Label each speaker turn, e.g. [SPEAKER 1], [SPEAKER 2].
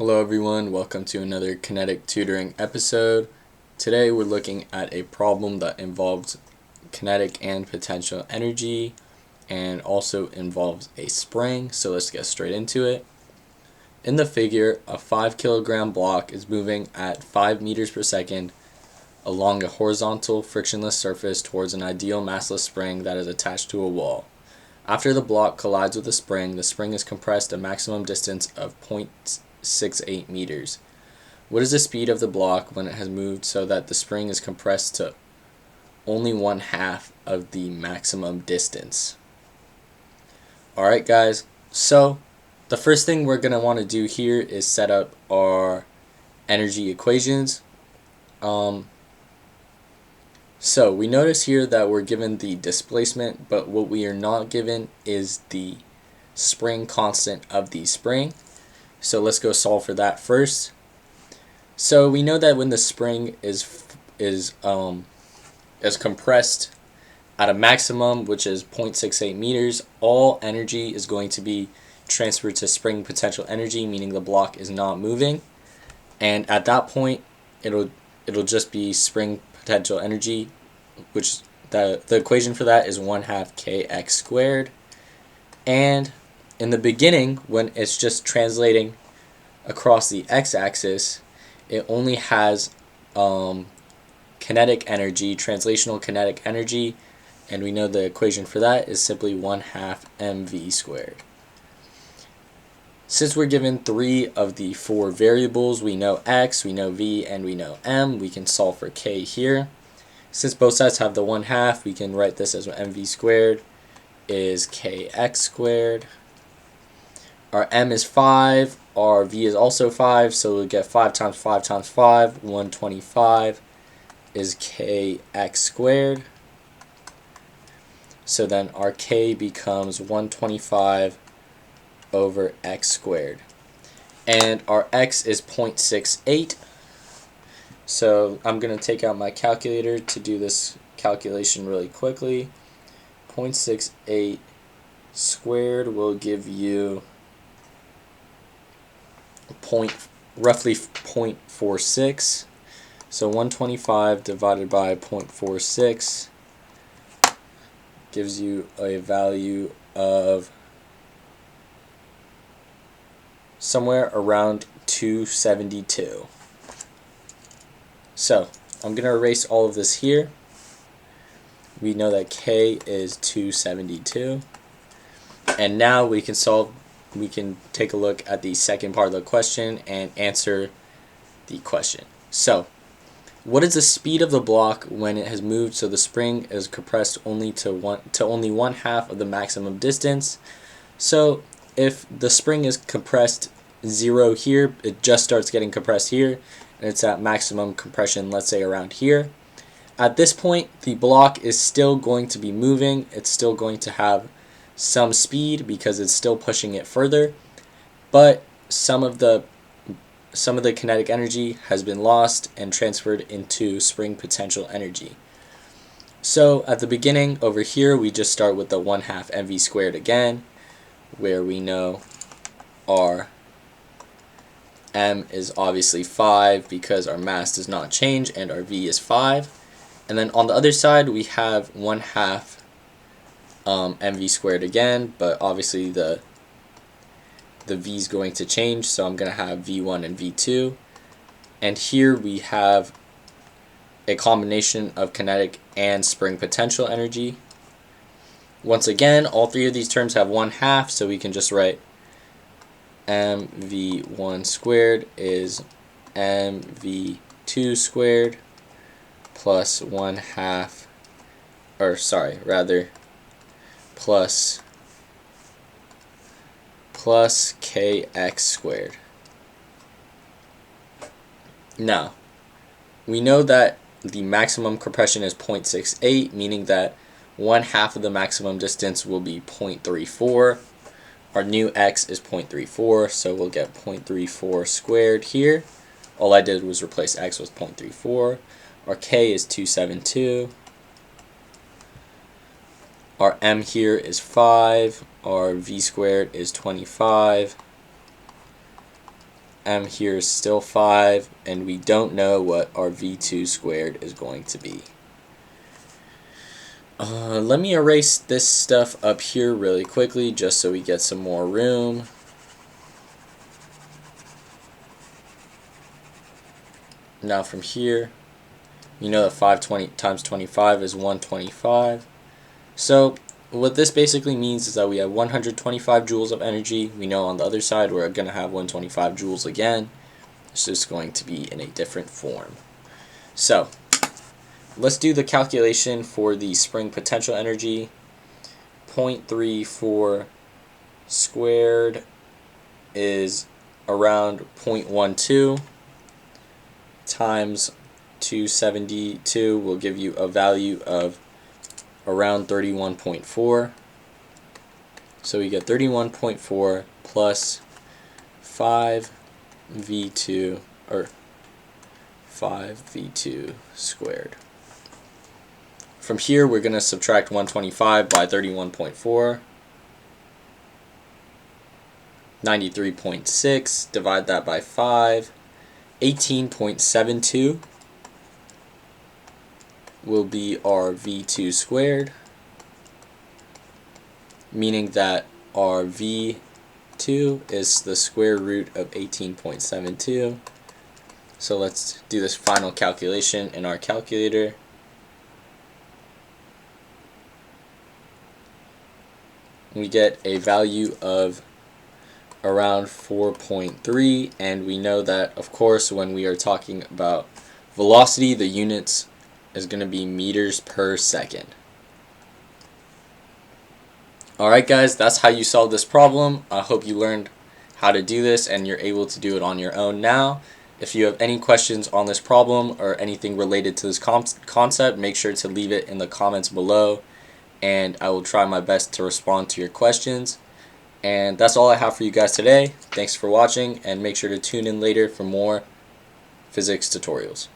[SPEAKER 1] Hello everyone, welcome to another kinetic tutoring episode. Today we're looking at a problem that involves kinetic and potential energy and also involves a spring, so let's get straight into it. In the figure, a 5 kilogram block is moving at 5 meters per second along a horizontal frictionless surface towards an ideal massless spring that is attached to a wall. After the block collides with the spring is compressed a maximum distance of 0.68 meters. What is the speed of the block when it has moved so that the spring is compressed to only 1/2 of the maximum distance? Alright guys, so the first thing we're going to want to do here is set up our energy equations. So we notice here that we're given the displacement, but what we are not given is the spring constant of the spring. So let's go solve for that first. So we know that when the spring is compressed at a maximum, which is 0.68 meters, all energy is going to be transferred to spring potential energy, meaning the block is not moving. And at that point, it'll just be spring potential energy, which the equation for that is 1/2 kx squared. And in the beginning, when it's just translating across the x-axis, it only has kinetic energy, translational kinetic energy, and we know the equation for that is simply 1/2 mv squared. Since we're given 3 of the 4 variables, we know x, we know v, and we know m, we can solve for k here. Since both sides have the 1/2, we can write this as mv squared is kx squared. Our m is 5, our v is also 5, so we'll get 5 times 5 times 5, 125 is kx squared. So then our k becomes 125 over x squared. And our x is 0.68. So I'm going to take out my calculator to do this calculation really quickly. 0.68 squared will give you roughly 0.46. So 125 divided by 0.46 gives you a value of somewhere around 272. So I'm going to erase all of this here. We know that k is 272. And now we can take a look at the second part of the question and answer the question. So, what is the speed of the block when it has moved so the spring is compressed only to only 1/2 of the maximum distance? So, if the spring is compressed 0 here, it just starts getting compressed here, and it's at maximum compression, let's say around here. At this point, the block is still going to be moving. It's still going to have some speed because it's still pushing it further, but some of the kinetic energy has been lost and transferred into spring potential energy. So at the beginning over here, we just start with the 1/2 mv squared again, where we know our m is obviously 5 because our mass does not change, and our v is 5. And then on the other side, we have 1/2 mv squared again, but obviously the v is going to change, so I'm going to have v1 and v2. And here we have a combination of kinetic and spring potential energy. Once again, all 3 of these terms have 1/2, so we can just write mv1 squared is mv2 squared plus 1/2, or sorry, rather plus kx squared. Now, we know that the maximum compression is 0.68, meaning that 1/2 of the maximum distance will be 0.34. Our new x is 0.34, so we'll get 0.34 squared here. All I did was replace x with 0.34. Our k is 272. Our m here is 5. Our v squared is 25. m here is still 5, and we don't know what our v2 squared is going to be. Let me erase this stuff up here really quickly just so we get some more room. Now from here, you know that 520 times 25 is 125. So what this basically means is that we have 125 joules of energy. We know on the other side we're going to have 125 joules again. It's just going to be in a different form. So let's do the calculation for the spring potential energy. 0.34 squared is around 0.12 times 272 will give you a value of around 31.4. So we get 31.4 plus 5v2 or 5v2 squared. From here we're going to subtract 125 by 31.4. 93.6, divide that by 5. 18.72 will be our v2 squared, meaning that our v2 is the square root of 18.72. So let's do this final calculation in our calculator. We get a value of around 4.3, and we know that, of course, when we are talking about velocity, the units is going to be meters per second. Alright guys, that's how you solve this problem. I hope you learned how to do this and you're able to do it on your own now. If you have any questions on this problem or anything related to this concept, make sure to leave it in the comments below, and I will try my best to respond to your questions. And that's all I have for you guys today. Thanks for watching, and make sure to tune in later for more physics tutorials.